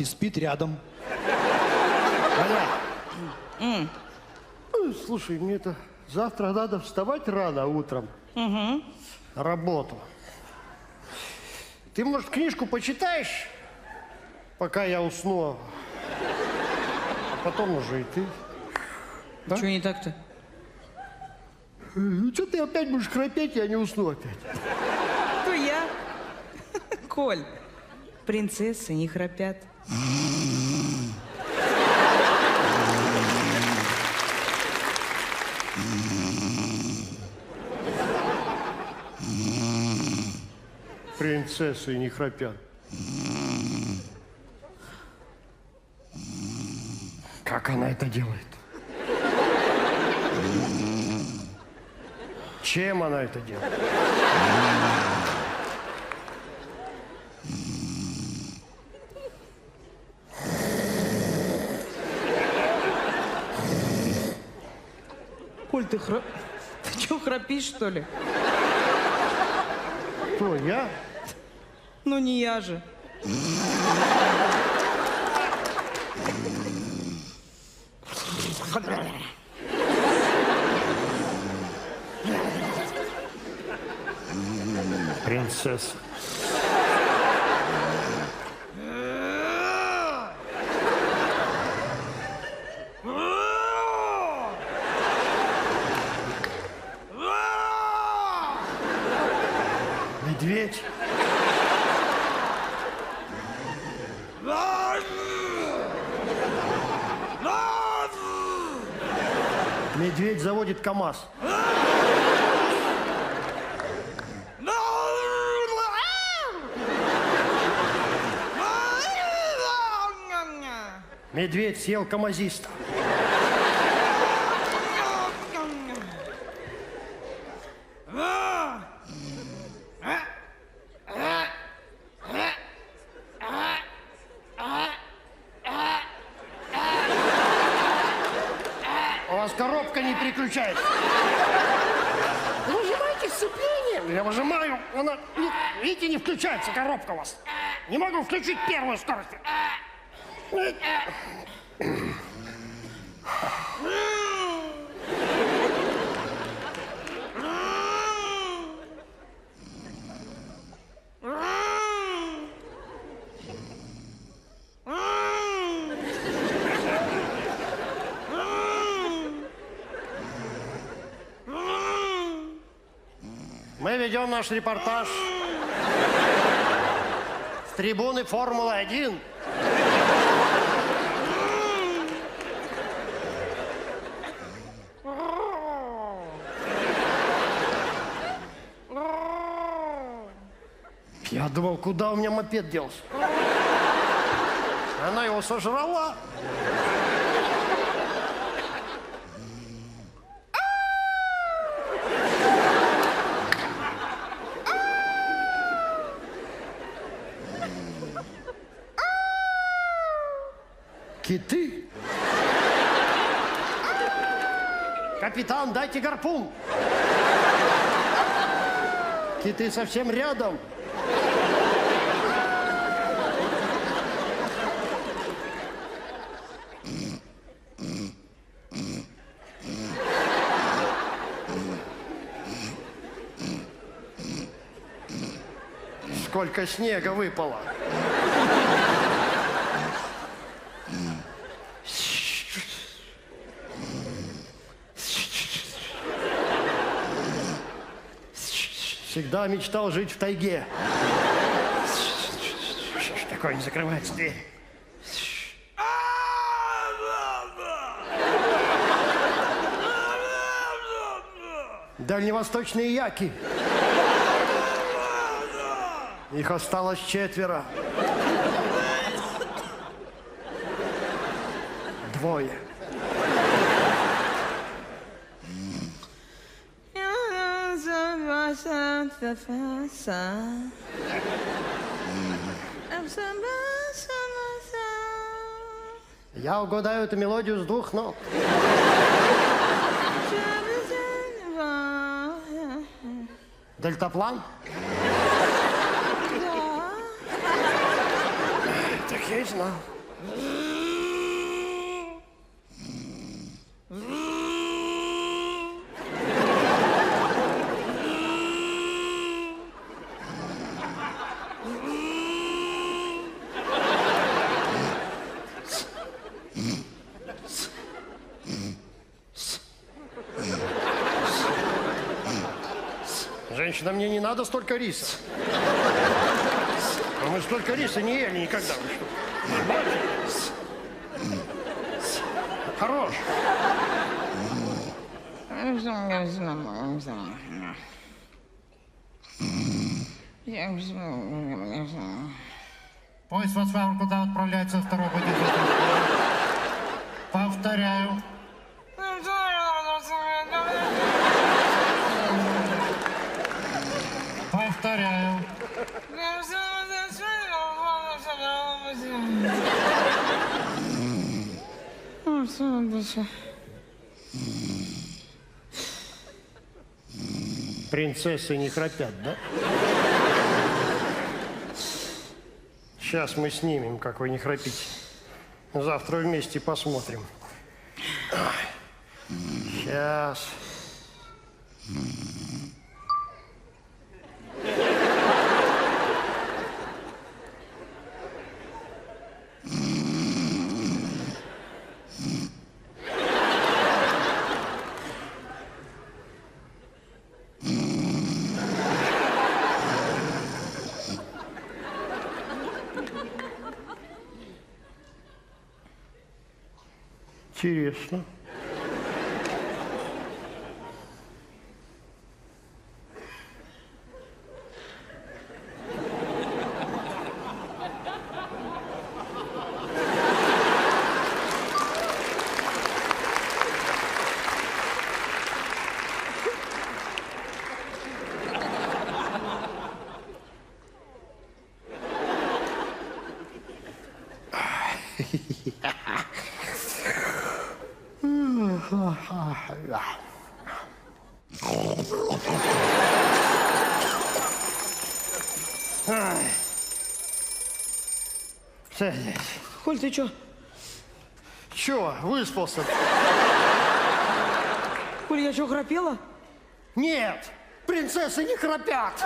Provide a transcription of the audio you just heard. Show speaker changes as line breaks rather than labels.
и спит рядом.
Понятно.
Слушай, мне это завтра надо вставать рано утром. На работу. Ты, может, книжку почитаешь, пока я усну? А потом уже и ты. Да?
Чего не так-то?
Ну, что ты опять будешь храпеть, я не усну опять.
То я. Коль, принцессы не храпят.
Принцессы не храпят. Как она это делает? Чем она это делает?
Коль, ты чё, храпишь, что ли?
Кто, я?
Ну, не я же.
Принцесса. Медведь. Медведь заводит КамАЗ. Медведь съел камазиста. У вас коробка не переключается. Выжимайте сцепление. Я выжимаю. Она, видите, не включается коробка у вас. Не могу включить первую скорость. Мы ведем наш репортаж с трибуны Формулы-1. Я думал, куда у меня мопед делся? Она его сожрала. Киты? Капитан, дайте гарпун. Киты совсем рядом. Сколько снега выпало. Всегда мечтал жить в тайге. Такое не закрывается дверь. Дальневосточные яки. Их осталось 4. 2. Я угадаю эту мелодию с 2 нот. Дельтаплан?
Да.
Так Я и знал. Женщина, мне не надо столько риса. А мы столько риса не ели никогда. Вы что? Хватит. Хорош.
Поезд Волсваген куда отправляется второй путеводитель? Повторяю. Повторяю.
Принцессы не храпят, да? Сейчас мы снимем, как вы не храпите. Завтра вместе посмотрим. Сейчас. Интересно. Садись.
Коль, ты чё?
Чё, выспался?
Коль, я чё, храпела?
Нет, принцессы не храпят.